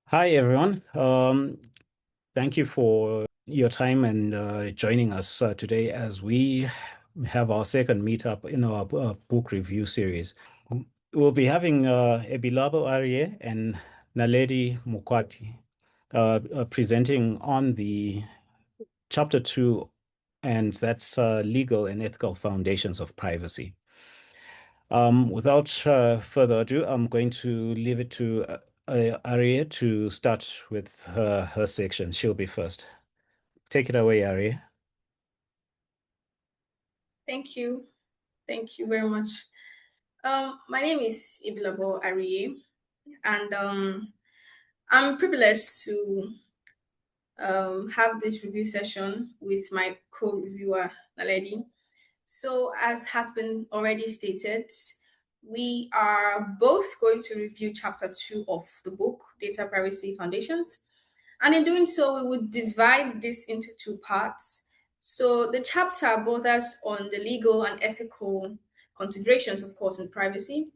Hi, everyone. Thank you for your time and joining us today as we have our second meetup in our book review series. We'll be having Ebilabo Ariye and Naledi Mokgwathi presenting on the chapter 2, and that's legal and ethical foundations of privacy. Without further ado, I'm going to leave it to Ariye to start with her section. She'll be first. Take it away, Ariye. Thank you. Thank you very much. My name is Ibilabo Ariye, and I'm privileged to have this review session with my co-reviewer, Naledi. So, as has been already stated, we are both going to review chapter 2 of the book, Data Privacy Foundations. And in doing so, we would divide this into two parts. So the chapter borders on the legal and ethical considerations, of course, in privacy.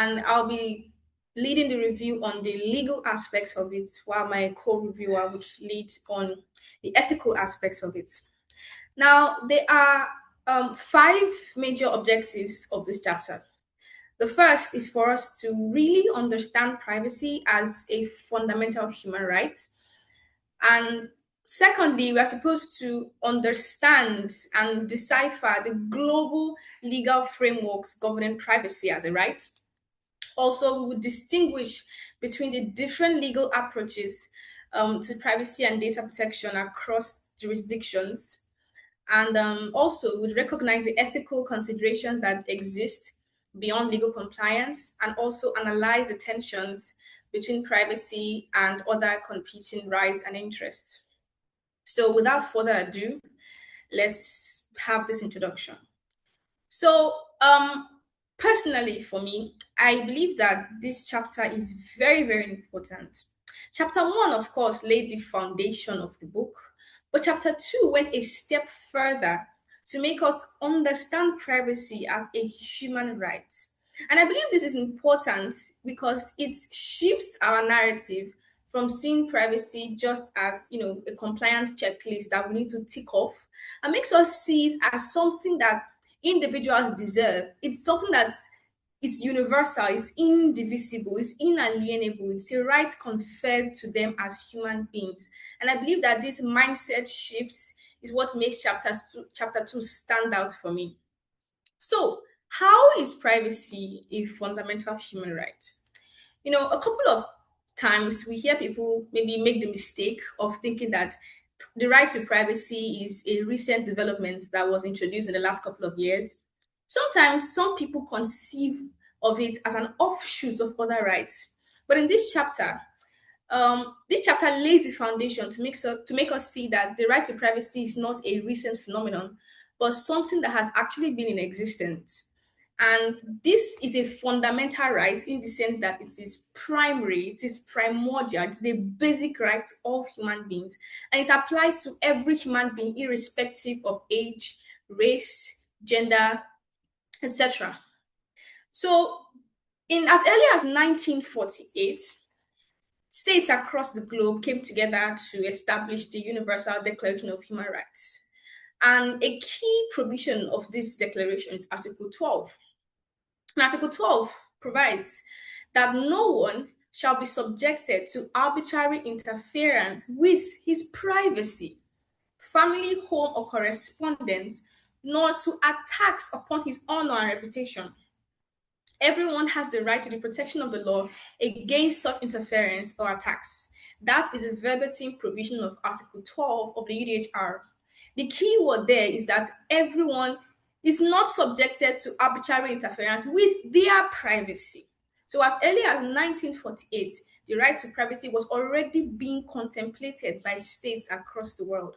And I'll be leading the review on the legal aspects of it, while my co-reviewer would lead on the ethical aspects of it. Now, there are five major objectives of this chapter. The first is for us to really understand privacy as a fundamental human right. And secondly, we are supposed to understand and decipher the global legal frameworks governing privacy as a right. Also, we would distinguish between the different legal approaches to privacy and data protection across jurisdictions. And also, would recognize the ethical considerations that exist beyond legal compliance and also analyze the tensions between privacy and other competing rights and interests. So, without further ado, let's have this introduction. So, personally, for me, I believe that this chapter is very, very important. Chapter 1, of course, laid the foundation of the book, but chapter 2 went a step further to make us understand privacy as a human right. And I believe this is important because it shifts our narrative from seeing privacy just as a compliance checklist that we need to tick off and makes us see it as something that individuals deserve. It's something that's it's universal, it's indivisible, it's inalienable, it's a right conferred to them as human beings. And I believe that this mindset shift is what makes chapter 2 stand out for me. So, how is privacy a fundamental human right? A couple of times we hear people maybe make the mistake of thinking that the right to privacy is a recent development that was introduced in the last couple of years. Sometimes some people conceive of it as an offshoot of other rights. But in this chapter lays the foundation to make us see that the right to privacy is not a recent phenomenon, but something that has actually been in existence. And this is a fundamental right in the sense that it is primary, it is primordial, it's the basic right of all human beings. And it applies to every human being, irrespective of age, race, gender, etc. So, in as early as 1948, states across the globe came together to establish the Universal Declaration of Human Rights. And a key provision of this declaration is Article 12. And Article 12 provides that no one shall be subjected to arbitrary interference with his privacy, family, home, or correspondence, nor to attacks upon his honor and reputation. Everyone has the right to the protection of the law against such interference or attacks. That is a verbatim provision of Article 12 of the UDHR. The key word there is that everyone is not subjected to arbitrary interference with their privacy. So, as early as 1948, the right to privacy was already being contemplated by states across the world.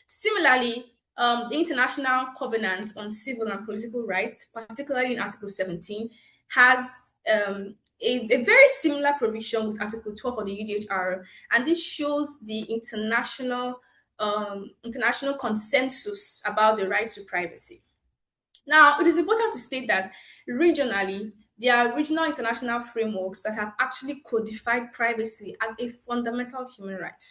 Similarly, the International Covenant on Civil and Political Rights, particularly in Article 17, has a very similar provision with Article 12 of the UDHR, and this shows the international consensus about the right to privacy. Now, it is important to state that regionally, There are regional international frameworks that have actually codified privacy as a fundamental human right.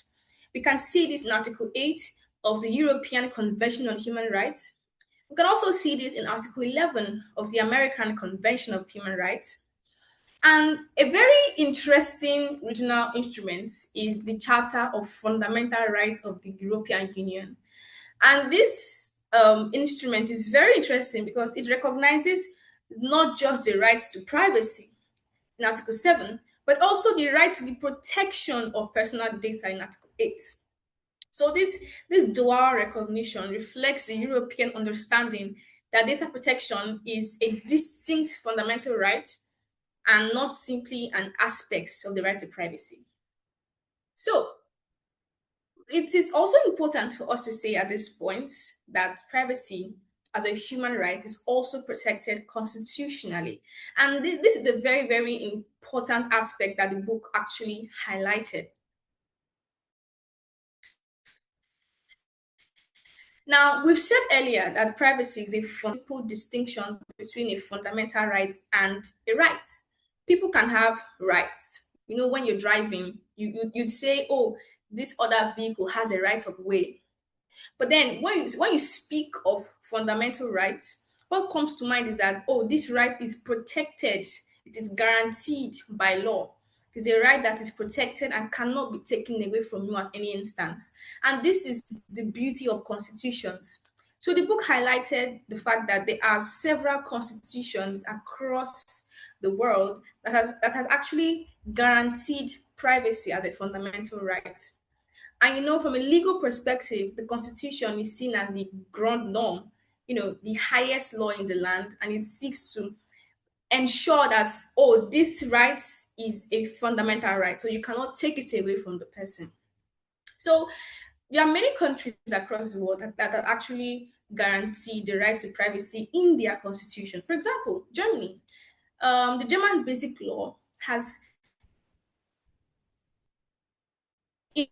We can see this in Article 8 of the European Convention on Human Rights. We can also see this in Article 11 of the American Convention of Human Rights. And a very interesting regional instrument is the Charter of Fundamental Rights of the European Union. And this instrument is very interesting because it recognizes not just the right to privacy in Article 7, but also the right to the protection of personal data in Article 8. So this dual recognition reflects the European understanding that data protection is a distinct fundamental right and not simply an aspect of the right to privacy. So it is also important for us to say at this point that privacy as a human right is also protected constitutionally. And this is a very, very important aspect that the book actually highlighted. Now, we've said earlier that privacy is a fundamental distinction between a fundamental right and a right. People can have rights. You know, when you're driving, you'd say, oh, this other vehicle has a right of way. But then when you speak of fundamental rights, what comes to mind is that, oh, this right is protected, it is guaranteed by law. It's a right that is protected and cannot be taken away from you at any instance. And this is the beauty of constitutions. So the book highlighted the fact that there are several constitutions across the world that has actually guaranteed privacy as a fundamental right. And from a legal perspective, the Constitution is seen as the grand norm, the highest law in the land, and it seeks to ensure that, oh, this right is a fundamental right, so you cannot take it away from the person. So there are many countries across the world that actually guarantee the right to privacy in their constitution. For example, Germany. The German Basic Law has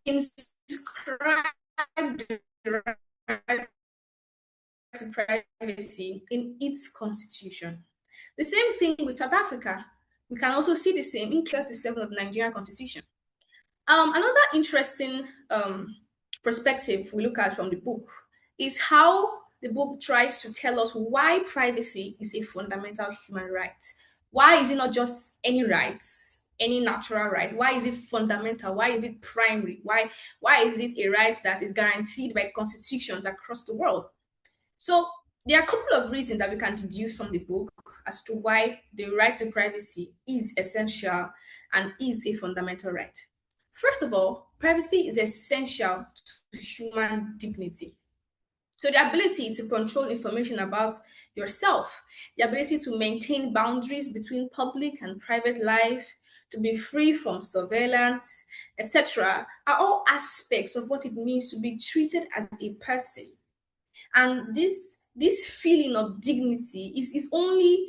inscribed the right to privacy in its constitution. The same thing with South Africa. We can also see the same in 37 of the Nigerian constitution. Another interesting perspective we look at from the book is how the book tries to tell us why privacy is a fundamental human right. Why is it not just any rights, any natural right? Why is it fundamental? Why is it primary? Why is it a right that is guaranteed by constitutions across the world? So there are a couple of reasons that we can deduce from the book as to why the right to privacy is essential and is a fundamental right. First of all, privacy is essential to human dignity. So the ability to control information about yourself, the ability to maintain boundaries between public and private life, to be free from surveillance, etc., are all aspects of what it means to be treated as a person. And this feeling of dignity is only,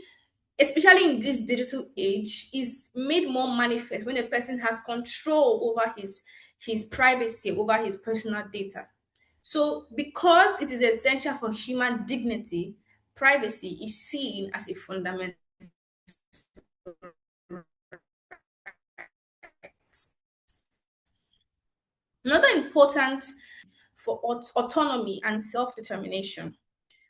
especially in this digital age, is made more manifest when a person has control over his privacy, over his personal data. So because it is essential for human dignity, privacy is seen as a fundamental. Another important for autonomy and self-determination.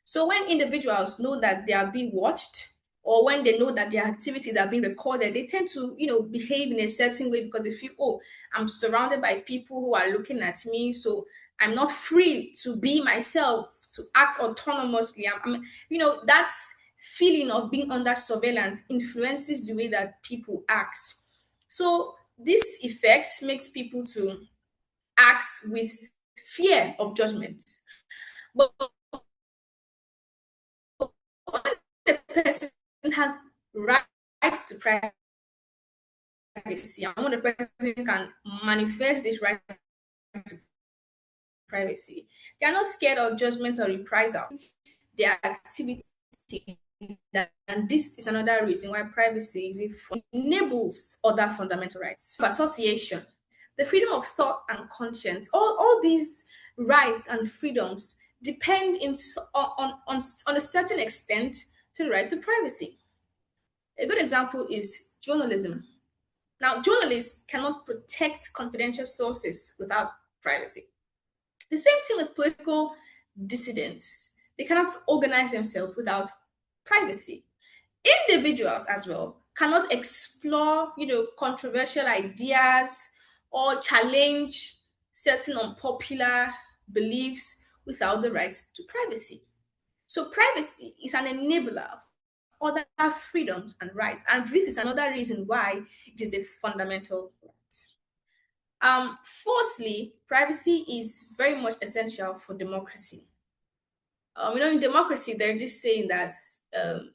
So when individuals know that they are being watched, or when they know that their activities are being recorded, they tend to, behave in a certain way because they feel, oh, I'm surrounded by people who are looking at me, so I'm not free to be myself, to act autonomously. That feeling of being under surveillance influences the way that people act. So this effect makes people to act with fear of judgment. But the person has rights to privacy, and when the person can manifest this right to privacy, they are not scared of judgment or reprisal. Their activity, and this is another reason why privacy enables other fundamental rights. Association, the freedom of thought and conscience, all these rights and freedoms depend on a certain extent to the right to privacy. A good example is journalism. Now, journalists cannot protect confidential sources without privacy. The same thing with political dissidents. They cannot organize themselves without privacy. Individuals as well cannot explore, controversial ideas or challenge certain unpopular beliefs without the right to privacy. So privacy is an enabler of other freedoms and rights, and this is another reason why it is a fundamental right. Fourthly, privacy is very much essential for democracy. In democracy, there's this saying that um,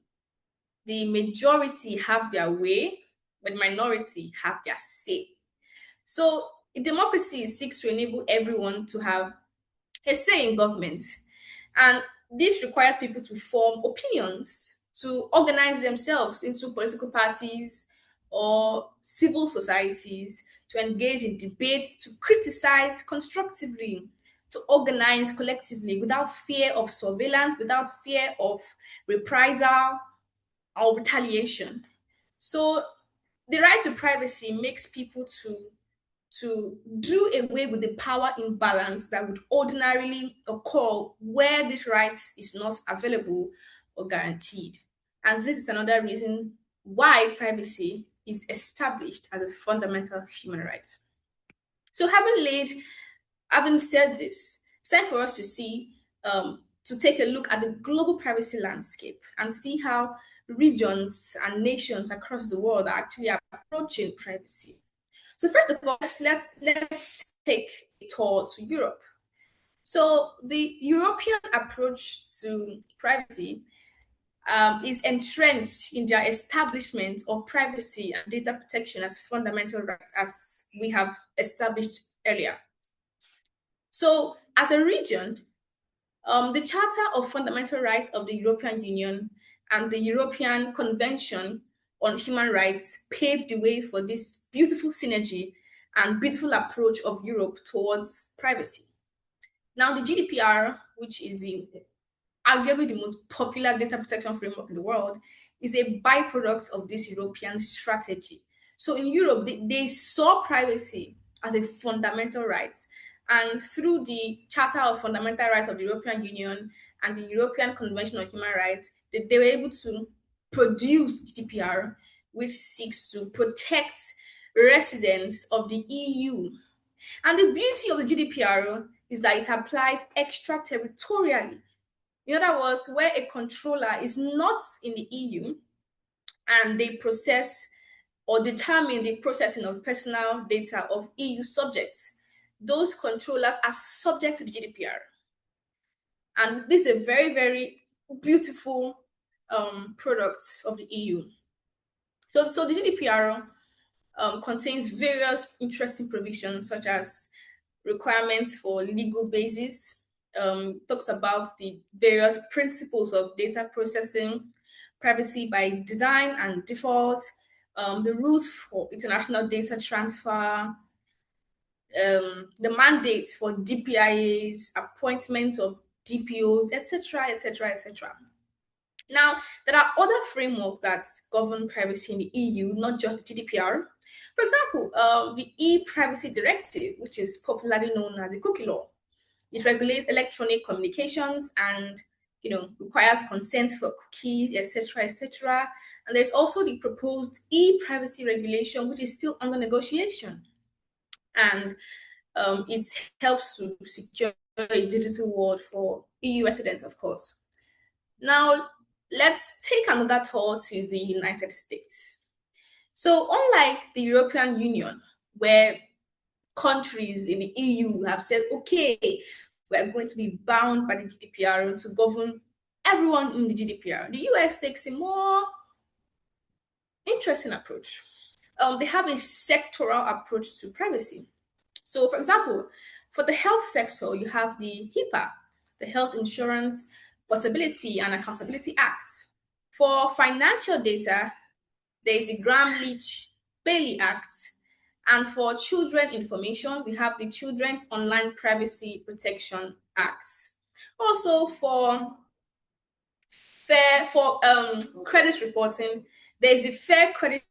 the majority have their way, but the minority have their say. So, democracy seeks to enable everyone to have a say in government. And this requires people to form opinions, to organize themselves into political parties or civil societies, to engage in debates, to criticize constructively, to organize collectively without fear of surveillance, without fear of reprisal or retaliation. So the right to privacy makes people to do away with the power imbalance that would ordinarily occur where this right is not available or guaranteed. And this is another reason why privacy is established as a fundamental human right. So, having said this, it's time for us to take a look at the global privacy landscape and see how regions and nations across the world are actually approaching privacy. So first of all, let's take a tour to Europe. So the European approach to privacy is entrenched in their establishment of privacy and data protection as fundamental rights, as we have established earlier. So, as a region, the Charter of Fundamental Rights of the European Union and the European Convention on Human Rights paved the way for this beautiful synergy and beautiful approach of Europe towards privacy. Now, the GDPR, which is arguably the most popular data protection framework in the world, is a byproduct of this European strategy. So in Europe, they saw privacy as a fundamental right. And through the Charter of Fundamental Rights of the European Union and the European Convention on Human Rights, they were able to produce the GDPR, which seeks to protect residents of the EU. And the beauty of the GDPR is that it applies extraterritorially. In other words, where a controller is not in the EU and they process or determine the processing of personal data of EU subjects, those controllers are subject to the GDPR. And this is a very, very beautiful product of the EU. So the GDPR contains various interesting provisions, such as requirements for legal basis, talks about the various principles of data processing, privacy by design and default, the rules for international data transfer, the mandates for DPIAs, appointments of DPOs, etc., etc., etc. Now, there are other frameworks that govern privacy in the EU, not just the GDPR. For example, the e-privacy directive, which is popularly known as the cookie law, it regulates electronic communications and requires consent for cookies, etc., etc. And there's also the proposed e-privacy regulation, which is still under negotiation, and it helps to secure a digital world for EU residents, of course. Now, let's take another tour to the United States. So, unlike the European Union, where countries in the EU have said, okay, we're going to be bound by the GDPR to govern everyone in the GDPR, the US takes a more interesting approach. They have a sectoral approach to privacy. So, for example, for the health sector, you have the HIPAA, the Health Insurance Portability and Accountability Act. For financial data, there is the Graham-Leach-Bailey Act. And for children information, we have the Children's Online Privacy Protection Act. Also, for credit reporting, there is a Fair Credit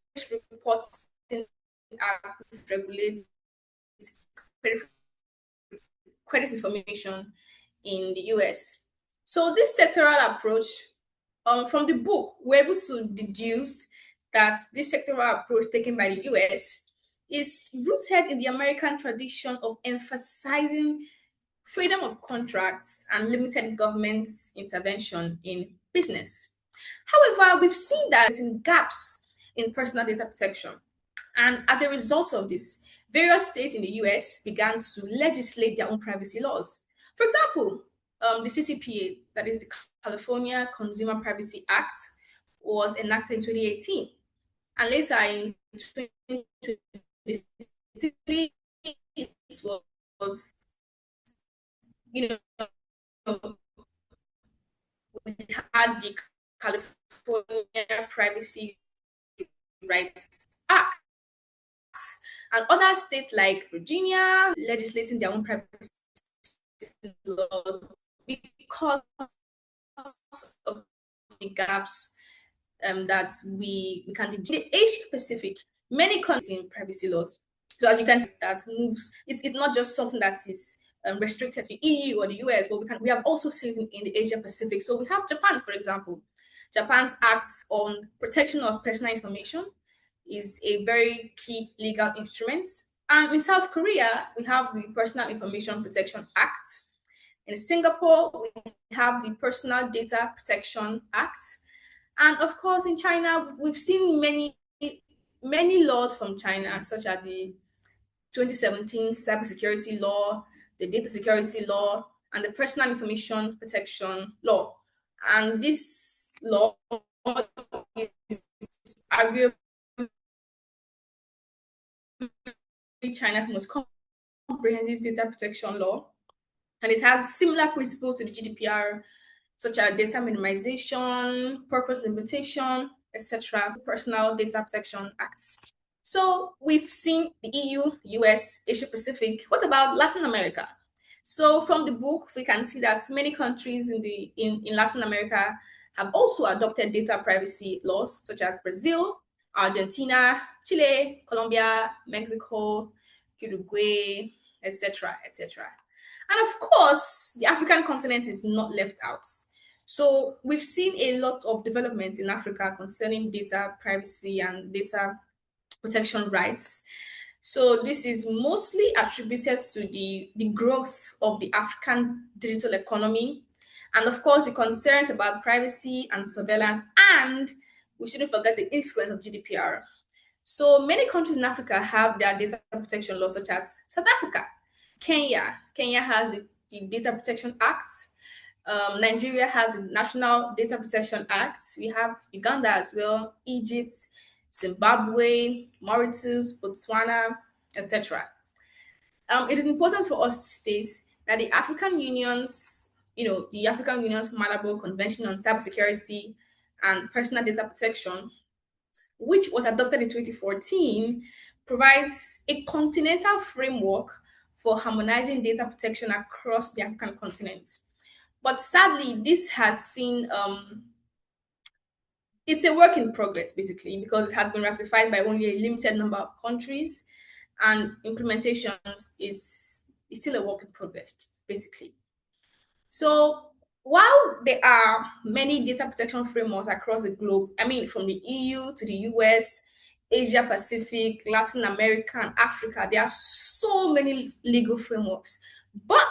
Reporting Act which regulates credit, credit information in the US. So this sectoral approach, from the book, we're able to deduce that this sectoral approach taken by the US is rooted in the American tradition of emphasizing freedom of contracts and limited government intervention in business. However, we've seen that there's gaps in personal data protection. And as a result of this, various states in the US began to legislate their own privacy laws. For example, the CCPA, that is the California Consumer Privacy Act, was enacted in 2018. And later in 2023, it was, you know, we had the California Privacy Rights Act. And other states like Virginia legislating their own privacy laws because of the gaps that we can do. The Asia Pacific, many countries in privacy laws. So as you can see, that moves. It's not just something that is restricted to EU or the US, but we have also seen it in the Asia Pacific. So we have Japan, for example. Japan's Act on Protection of Personal Information is a very key legal instrument. And in South Korea, we have the Personal Information Protection Act. In Singapore, we have the Personal Data Protection Act. And of course, in China, we've seen many laws from China, such as the 2017 Cybersecurity Law, the Data Security Law, and the Personal Information Protection Law. And this law is arguably China's most comprehensive data protection law, and it has similar principles to the GDPR, such as data minimization, purpose limitation, etc. Personal Data Protection Acts. So we've seen the EU, US, Asia Pacific. What about Latin America? So from the book, we can see that many countries in Latin America have also adopted data privacy laws, such as Brazil, Argentina, Chile, Colombia, Mexico, Uruguay, etc., etc. And of course, the African continent is not left out. So we've seen a lot of development in Africa concerning data privacy and data protection rights. So this is mostly attributed to the growth of the African digital economy, and of course the concerns about privacy and surveillance, and we shouldn't forget the influence of GDPR. So many countries in Africa have their data protection laws, such as South Africa, Kenya. Kenya has the Data Protection Act. Nigeria has the National Data Protection Act. We have Uganda as well, Egypt, Zimbabwe, Mauritius, Botswana, etc. It is important for us to state that the African Union's Malabo Convention on Cybersecurity and Personal Data Protection, which was adopted in 2014, provides a continental framework for harmonizing data protection across the African continent. But sadly, this has seen it's a work in progress, basically, because it has been ratified by only a limited number of countries, and implementation is still a work in progress, basically. So while there are many data protection frameworks across the globe, I mean, from the EU to the US, Asia Pacific, Latin America, and Africa, there are so many legal frameworks. But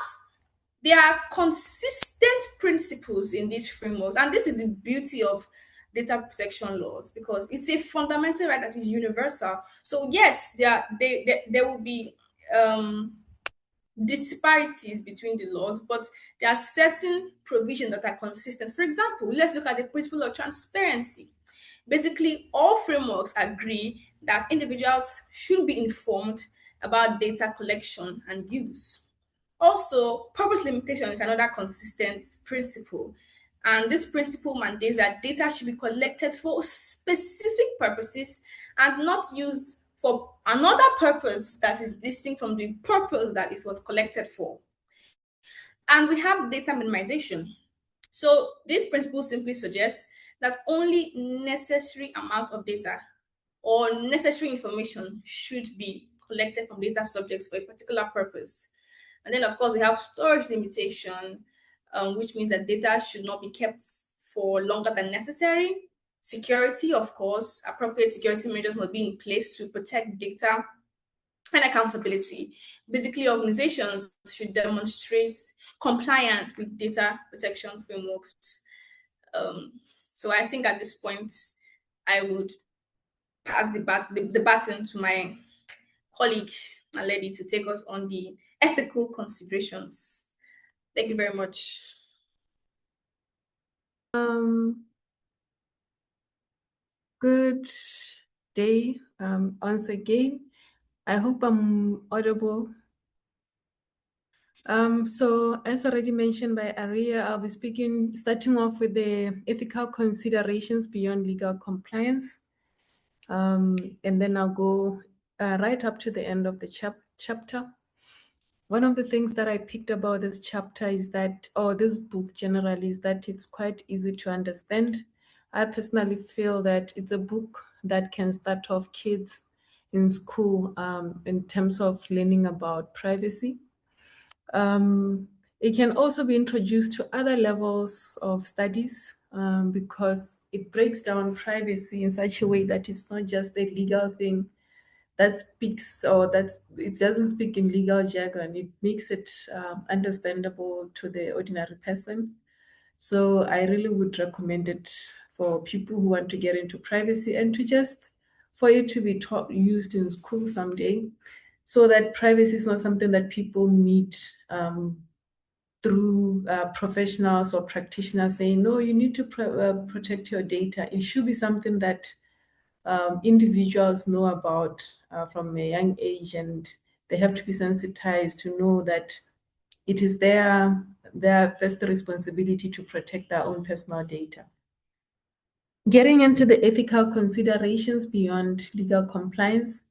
there are consistent principles in these frameworks, and this is the beauty of data protection laws, because it's a fundamental right that is universal. So yes, there will be disparities between the laws, but there are certain provisions that are consistent. For example, let's look at the principle of transparency. Basically, all frameworks agree that individuals should be informed about data collection and use. Also, purpose limitation is another consistent principle. And this principle mandates that data should be collected for specific purposes and not used for another purpose that is distinct from the purpose that it was collected for. And we have data minimization. So this principle simply suggests that only necessary amounts of data or necessary information should be collected from data subjects for a particular purpose. And then, of course, we have storage limitation, which means that data should not be kept for longer than necessary. Security, of course, appropriate security measures must be in place to protect data, and accountability. Basically, organizations should demonstrate compliance with data protection frameworks. Um, so I think at this point, I would pass the baton to my colleague Naledi to take us on the ethical considerations. Thank you very much. Good day once again. I hope I'm audible. So as already mentioned by Ariye, I'll be starting off with the ethical considerations beyond legal compliance. And then I'll go right up to the end of the chapter. One of the things that I picked about this chapter is that, or this book generally, is that it's quite easy to understand. I personally feel that it's a book that can start off kids in school in terms of learning about privacy. It can also be introduced to other levels of studies because it breaks down privacy in such a way that it's not just a legal thing that speaks, or that it doesn't speak in legal jargon. It makes it understandable to the ordinary person. So I really would recommend it for people who want to get into privacy and to just for it to be used in school someday, so that privacy is not something that people meet through professionals or practitioners saying, no, you need to protect your data. It should be something that individuals know about from a young age, and they have to be sensitized to know that it is their first responsibility to protect their own personal data. Getting into the ethical considerations beyond legal compliance.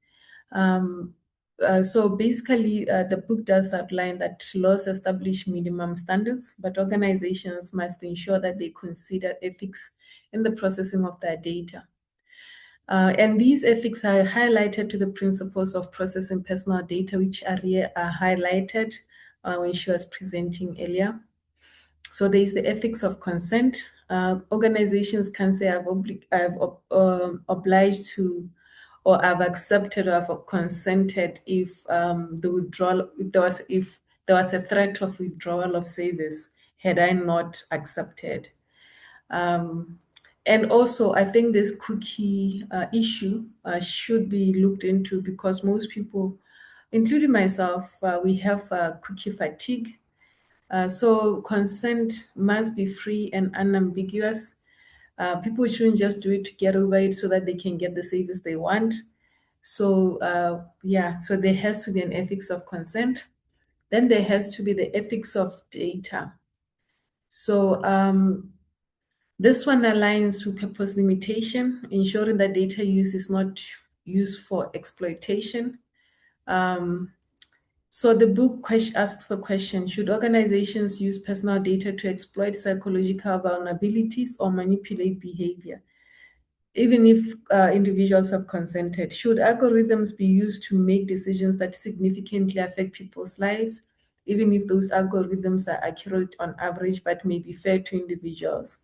So basically, the book does outline that laws establish minimum standards, but organizations must ensure that they consider ethics in the processing of their data. And these ethics are highlighted to the principles of processing personal data, which Ariye highlighted when she was presenting earlier. So there is the ethics of consent. Organizations can say I've obliged to, or I've accepted, or I've consented if the withdrawal, if there was a threat of withdrawal of service had I not accepted. And also, I think this cookie issue should be looked into, because most people, including myself, we have cookie fatigue. So consent must be free and unambiguous. People shouldn't just do it to get over it so that they can get the service they want. So so there has to be an ethics of consent. Then there has to be the ethics of data. So this one aligns to purpose limitation, ensuring that data use is not used for exploitation. So the book asks the question, should organizations use personal data to exploit psychological vulnerabilities or manipulate behavior? Even if individuals have consented, should algorithms be used to make decisions that significantly affect people's lives, even if those algorithms are accurate on average but may be fair to individuals?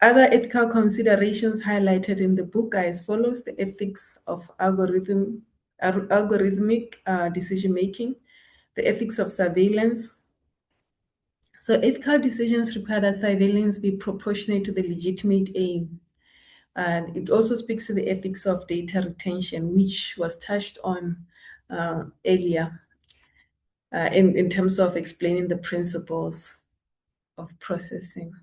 Other ethical considerations highlighted in the book are as follows: the ethics of algorithmic decision-making, the ethics of surveillance. So ethical decisions require that surveillance be proportionate to the legitimate aim. And it also speaks to the ethics of data retention, which was touched on earlier in terms of explaining the principles of processing.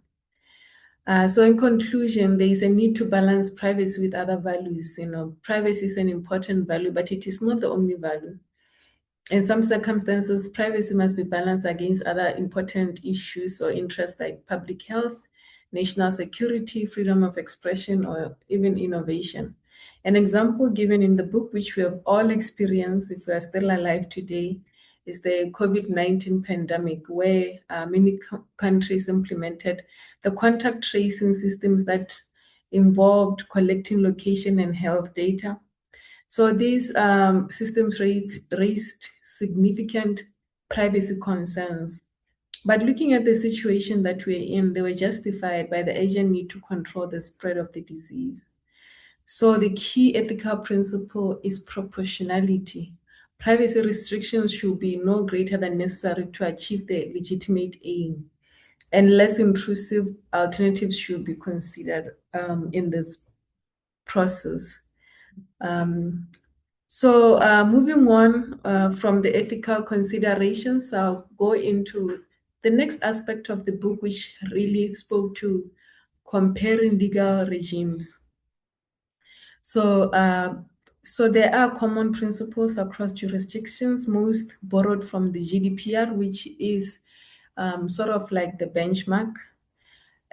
So in conclusion, there is a need to balance privacy with other values. Privacy is an important value, but it is not the only value. In some circumstances, privacy must be balanced against other important issues or interests like public health, national security, freedom of expression, or even innovation. An example given in the book, which we have all experienced if we are still alive today, is the COVID-19 pandemic, where many countries implemented the contact tracing systems that involved collecting location and health data. So these systems raised significant privacy concerns. But looking at the situation that we're in, they were justified by the urgent need to control the spread of the disease. So the key ethical principle is proportionality. Privacy restrictions should be no greater than necessary to achieve the legitimate aim, and less intrusive alternatives should be considered in this process. Moving on from the ethical considerations, I'll go into the next aspect of the book, which really spoke to comparing legal regimes. So there are common principles across jurisdictions, most borrowed from the GDPR, which is sort of like the benchmark.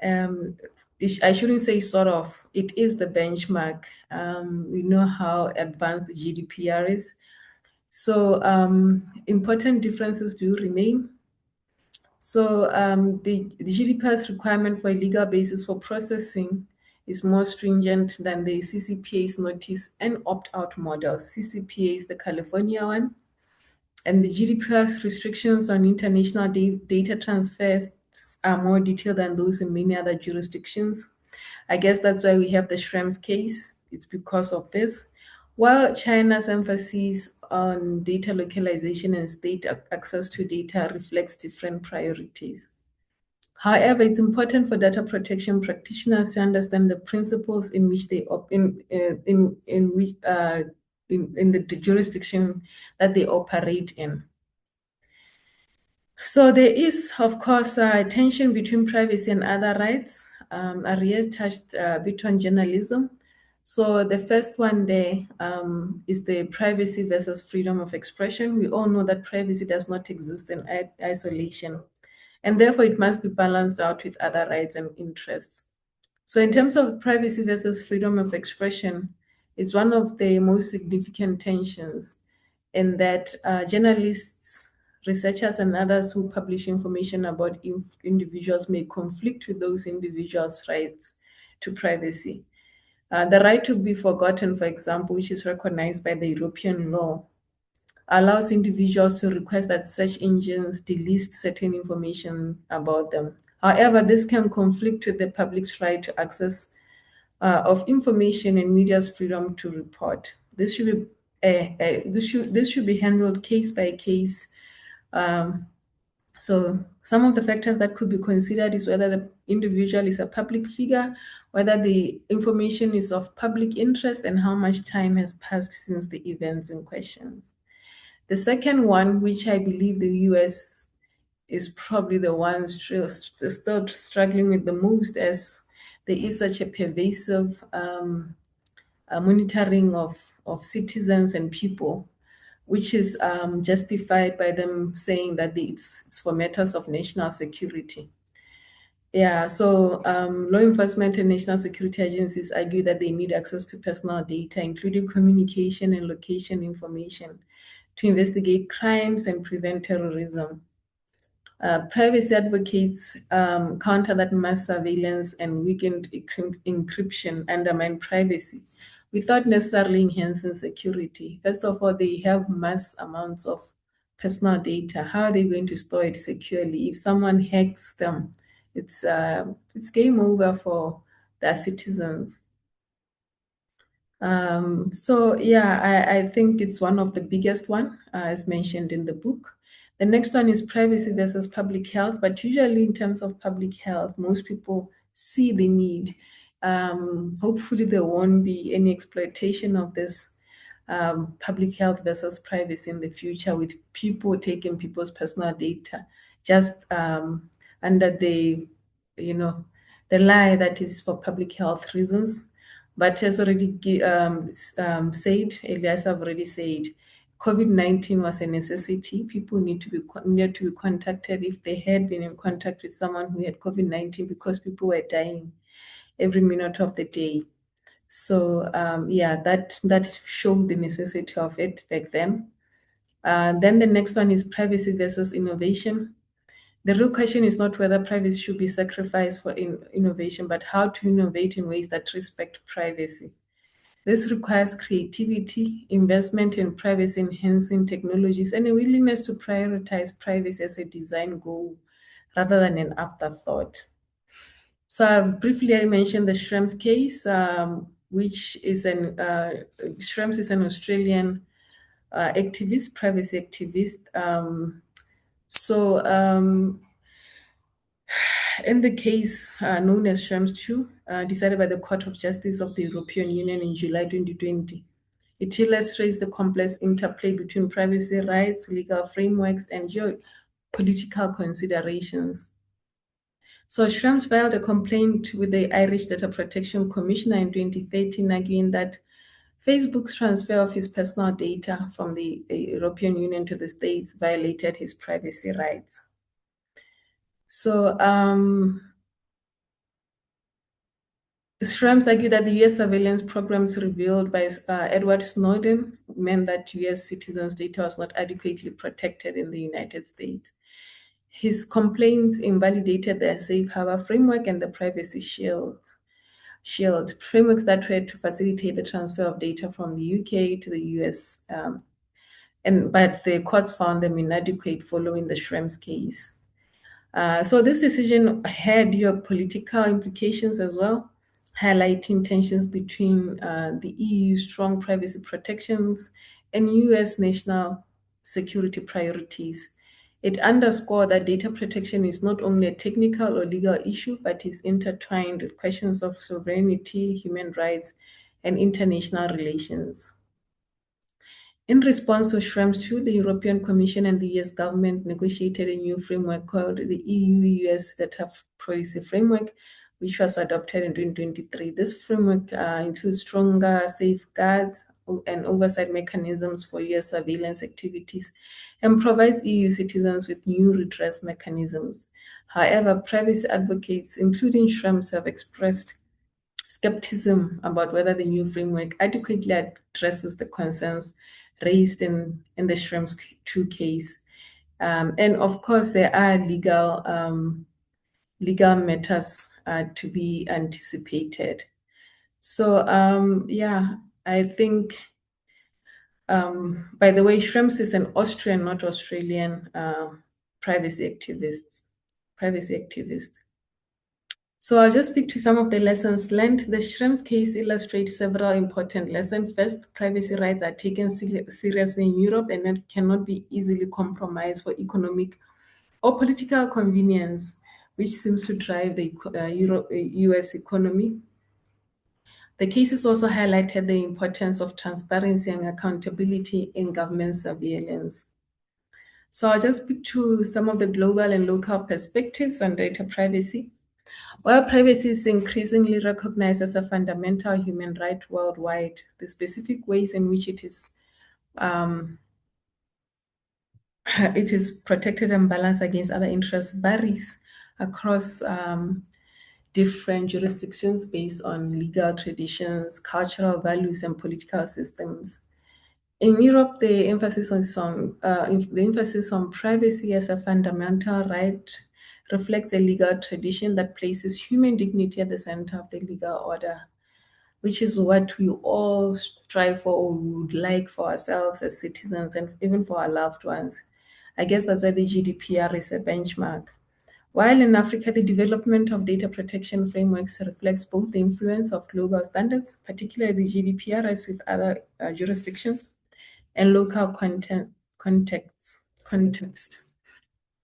I shouldn't say sort of, it is the benchmark. We know how advanced the GDPR is. So important differences do remain. So the GDPR's requirement for a legal basis for processing is more stringent than the CCPA's notice and opt-out model. CCPA is the California one, and the GDPR's restrictions on international data transfers are more detailed than those in many other jurisdictions. I guess that's why we have the Schrems case. It's because of this. While China's emphasis on data localization and state access to data reflects different priorities. However, it's important for data protection practitioners to understand the principles in which they in the jurisdiction that they operate in. So there is, of course, a tension between privacy and other rights. Ariye touched a bit on journalism. So the first one there is the privacy versus freedom of expression. We all know that privacy does not exist in isolation, and therefore it must be balanced out with other rights and interests. So in terms of privacy versus freedom of expression, it's one of the most significant tensions in that journalists, researchers, and others who publish information about individuals may conflict with those individuals' rights to privacy. The right to be forgotten, for example, which is recognized by the European law, allows individuals to request that search engines delist certain information about them. However, this can conflict with the public's right to access of information and media's freedom to report. This should be this should be handled case by case. So some of the factors that could be considered is whether the individual is a public figure, whether the information is of public interest, and how much time has passed since the events in questions. The second one, which I believe the US is probably the one still struggling with the most, as there is such a pervasive monitoring of citizens and people, which is justified by them saying that it's for matters of national security. Yeah, so law enforcement and national security agencies argue that they need access to personal data, including communication and location information, to investigate crimes and prevent terrorism. Privacy advocates counter that mass surveillance and weakened encryption undermine privacy without necessarily enhancing security. First of all, they have mass amounts of personal data. How are they going to store it securely? If someone hacks them, it's game over for their citizens. So yeah, I think it's one of the biggest one, as mentioned in the book. The next one is privacy versus public health, but usually in terms of public health, most people see the need. Hopefully there won't be any exploitation of this public health versus privacy in the future, with people taking people's personal data just under the lie that is for public health reasons. But as already said, Elias have already said, COVID-19 was a necessity. People needed to be contacted if they had been in contact with someone who had COVID-19, because people were dying every minute of the day. So yeah, that showed the necessity of it back then. Then the next one is privacy versus innovation. The real question is not whether privacy should be sacrificed for innovation, but how to innovate in ways that respect privacy. This requires creativity, investment in privacy enhancing technologies, and a willingness to prioritize privacy as a design goal rather than an afterthought. So briefly, I mentioned the Schrems case, which is Schrems is an Australian activist, privacy activist. In the case known as Schrems 2, decided by the Court of Justice of the European Union in July 2020, it illustrates the complex interplay between privacy rights, legal frameworks, and geopolitical considerations. So Schrems filed a complaint with the Irish Data Protection Commissioner in 2013, arguing that Facebook's transfer of his personal data from the European Union to the States violated his privacy rights. So Schrems argued that the US surveillance programs revealed by Edward Snowden meant that US citizens' data was not adequately protected in the United States. His complaints invalidated the safe harbor framework and the privacy shield frameworks that tried to facilitate the transfer of data from the UK to the US, but the courts found them inadequate following the Schrems case. So this decision had geopolitical implications as well, highlighting tensions between the EU's strong privacy protections and US national security priorities. It underscored that data protection is not only a technical or legal issue, but is intertwined with questions of sovereignty, human rights, and international relations. In response to Schrems 2, the European Commission and the US government negotiated a new framework called the EU-US Data Policy Framework, which was adopted in 2023. This framework includes stronger safeguards and oversight mechanisms for US surveillance activities and provides EU citizens with new redress mechanisms. However, privacy advocates, including Schrems, have expressed skepticism about whether the new framework adequately addresses the concerns raised in the Schrems 2 case. And of course, there are legal matters to be anticipated. So yeah, I think, by the way, Schrems is an Austrian, not Australian privacy activist. So I'll just speak to some of the lessons learned. The Schrems case illustrates several important lessons. First, privacy rights are taken seriously in Europe and cannot be easily compromised for economic or political convenience, which seems to drive the US economy. The cases also highlighted the importance of transparency and accountability in government surveillance. So I'll just speak to some of the global and local perspectives on data privacy. While privacy is increasingly recognized as a fundamental human right worldwide, the specific ways in which it is protected and balanced against other interests varies across different jurisdictions based on legal traditions, cultural values, and political systems. In Europe, the emphasis on privacy as a fundamental right reflects a legal tradition that places human dignity at the center of the legal order, which is what we all strive for or would like for ourselves as citizens and even for our loved ones. I guess that's why the GDPR is a benchmark. While in Africa, the development of data protection frameworks reflects both the influence of global standards, particularly the GDPR, as with other jurisdictions, and local context.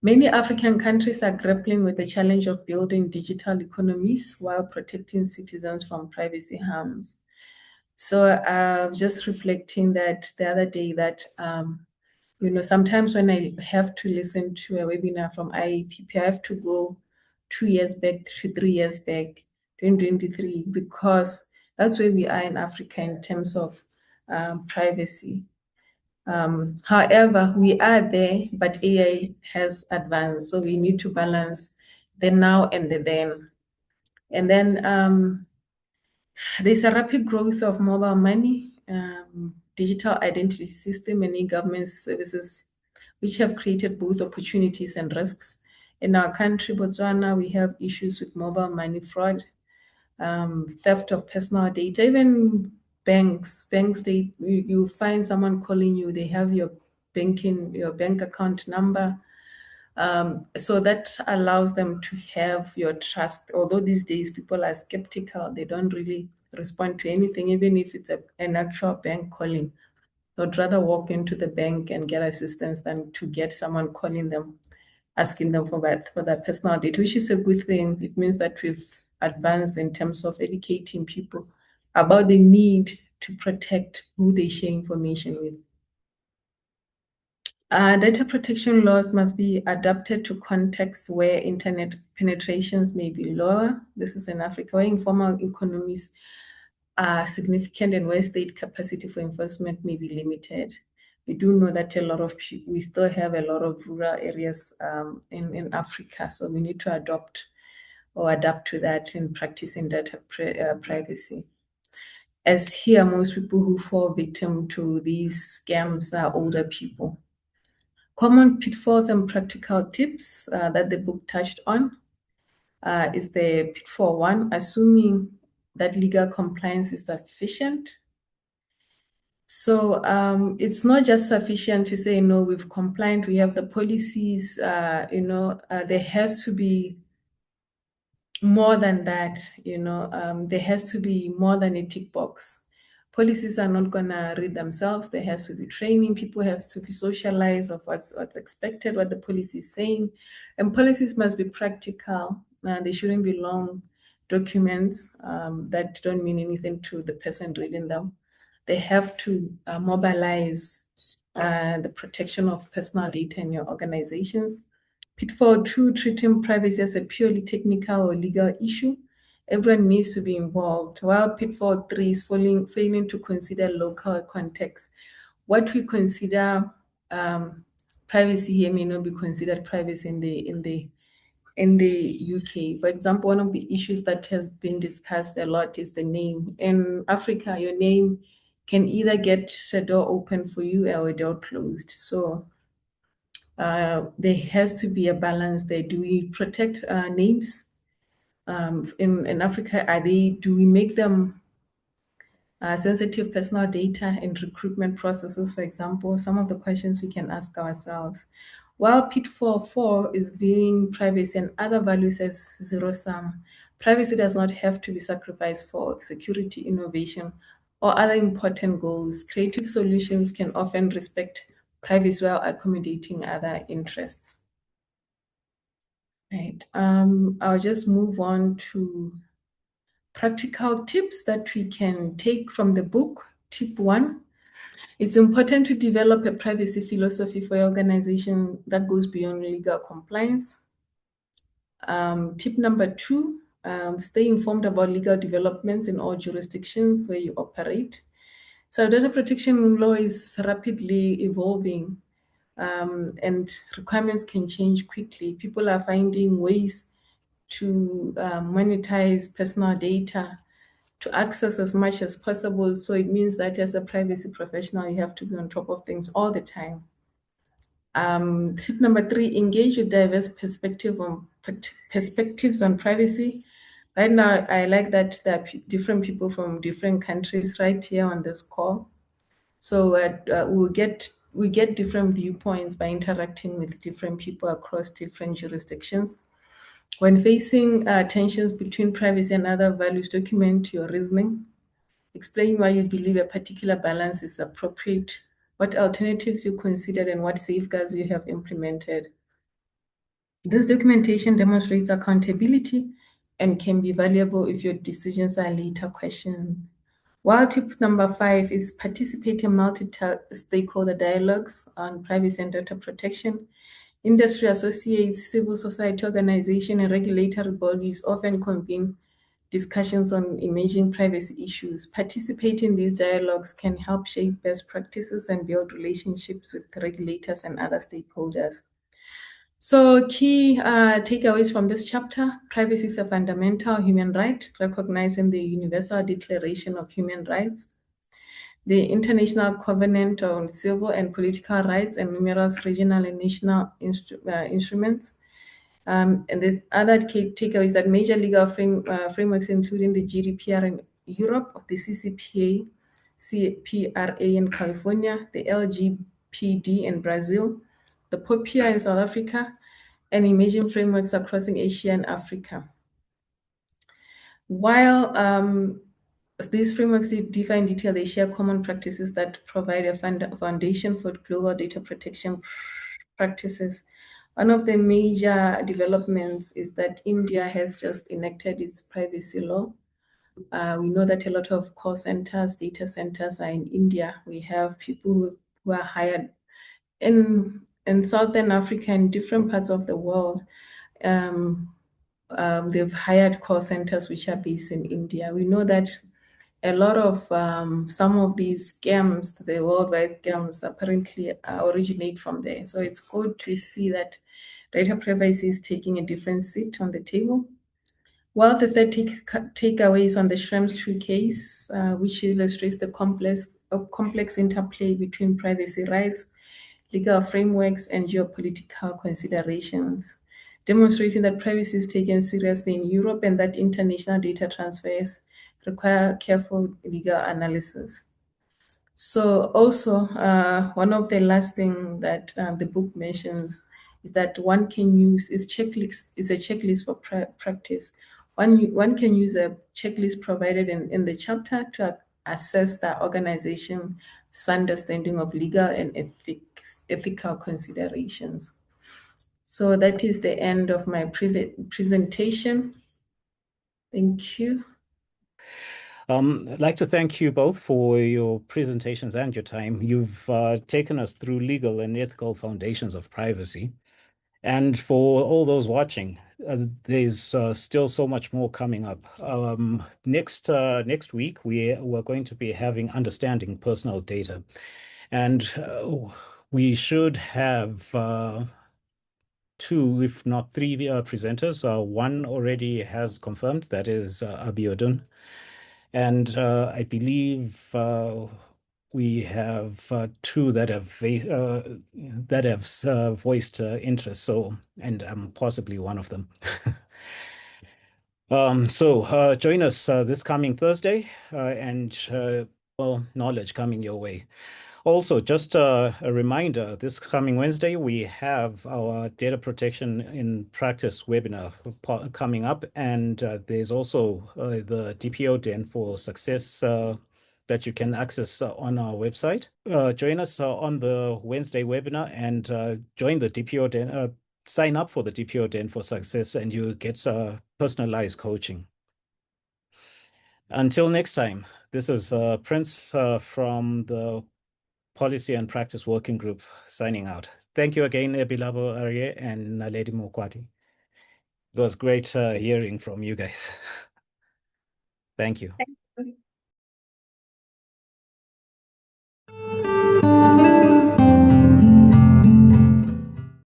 Many African countries are grappling with the challenge of building digital economies while protecting citizens from privacy harms. So just reflecting that the other day that, sometimes when I have to listen to a webinar from IAPP, I have to go 2 years back to 3 years back, 2023, because that's where we are in Africa in terms of privacy. However, we are there, but AI has advanced, so we need to balance the now and the then. And then there's a rapid growth of mobile money, digital identity system and e-government services, which have created both opportunities and risks. In our country, Botswana, we have issues with mobile money fraud, theft of personal data, even banks, you find someone calling you, they have your bank account number. So that allows them to have your trust. Although these days people are skeptical, they don't really respond to anything, even if it's an actual bank calling. They'd rather walk into the bank and get assistance than to get someone calling them, asking them for their personal data, which is a good thing. It means that we've advanced in terms of educating people about the need to protect who they share information with. Data protection laws must be adapted to contexts where internet penetrations may be lower. This is in Africa, where informal economies are significant and where state capacity for enforcement may be limited. We do know that we still have a lot of rural areas in Africa, so we need to adapt to that in practicing data privacy. As here, most people who fall victim to these scams are older people. Common pitfalls and practical tips that the book touched on is the pitfall 1, assuming that legal compliance is sufficient. So it's not just sufficient to say, no, we've compliant, we have the policies, there has to be more than that, there has to be more than a tick box. Policies are not gonna read themselves. There has to be training. People have to be socialized of what's expected, what the policy is saying, and policies must be practical. They shouldn't be long documents that don't mean anything to the person reading them. They have to mobilize the protection of personal data in your organizations. Pitfall 2, treating privacy as a purely technical or legal issue. Everyone needs to be involved. While pitfall 3 is failing to consider local context. What we consider privacy here may not be considered privacy in the UK. For example, one of the issues that has been discussed a lot is the name. In Africa, your name can either get a door open for you or a door closed. So there has to be a balance there. Do we protect names? In Africa, do we make them sensitive personal data in recruitment processes, for example? Some of the questions we can ask ourselves. While pitfall 4 is viewing privacy and other values as zero-sum, privacy does not have to be sacrificed for security, innovation, or other important goals. Creative solutions can often respect privacy while accommodating other interests. Right. I'll just move on to practical tips that we can take from the book. Tip 1, it's important to develop a privacy philosophy for your organization that goes beyond legal compliance. Tip number 2, stay informed about legal developments in all jurisdictions where you operate. So data protection law is rapidly evolving, and requirements can change quickly. People are finding ways to monetize personal data, to access as much as possible. So it means that as a privacy professional, you have to be on top of things all the time. Tip number 3, engage with diverse perspectives on privacy. Right now, I like that there are different people from different countries right here on this call. So we get different viewpoints by interacting with different people across different jurisdictions. When facing tensions between privacy and other values, document your reasoning. Explain why you believe a particular balance is appropriate, what alternatives you considered, and what safeguards you have implemented. This documentation demonstrates accountability and can be valuable if your decisions are later questioned. While tip number 5 is participate in multi-stakeholder dialogues on privacy and data protection. Industry associates, civil society organizations, and regulatory bodies often convene discussions on emerging privacy issues. Participating in these dialogues can help shape best practices and build relationships with regulators and other stakeholders. So key takeaways from this chapter: privacy is a fundamental human right recognized in the Universal Declaration of Human Rights. the International Covenant on Civil and Political Rights, and numerous regional and national instruments. And the other key takeaway is that major legal frameworks, including the GDPR in Europe, the CCPA, CPRA in California, the LGPD in Brazil, the POPIA in South Africa, and emerging frameworks across Asia and Africa. While these frameworks define in detail, they share common practices that provide a foundation for global data protection practices. One of the major developments is that India has just enacted its privacy law. We know that a lot of call centers, data centers are in India. We have people who are hired in Southern Africa and different parts of the world. They've hired call centers which are based in India. We know that a lot of some of these scams, the worldwide scams, apparently originate from there. So it's good to see that data privacy is taking a different seat on the table. Well, the third takeaways on the Schrems 2 case, which illustrates the complex interplay between privacy rights, legal frameworks, and geopolitical considerations, demonstrating that privacy is taken seriously in Europe and that international data transfers require careful legal analysis. So also, one of the last thing that the book mentions is that one can use is a checklist for practice. One can use a checklist provided in the chapter to assess the organization's understanding of legal and ethical considerations. So that is the end of my presentation. Thank you. I'd like to thank you both for your presentations and your time. You've taken us through legal and ethical foundations of privacy. And for all those watching, there's still so much more coming up. Next week, we're going to be having understanding personal data. And we should have two, if not three presenters. One already has confirmed, that is Abiodun. And I believe we have two that have voiced interest. So, and I'm possibly one of them. So join us this coming Thursday, and well, knowledge coming your way. Also, just a reminder, this coming Wednesday, we have our data protection in practice webinar coming up, and there's also the DPO Den for Success that you can access on our website. Join us on the Wednesday webinar and join the DPO Den, sign up for the DPO Den for Success, and you get personalized coaching. Until next time, this is Prince from the Policy and Practice Working Group signing out. Thank you again, Ebilabo, Ariye, and Naledi Mokgwathi. It was great hearing from you guys. Thank you. Thank you.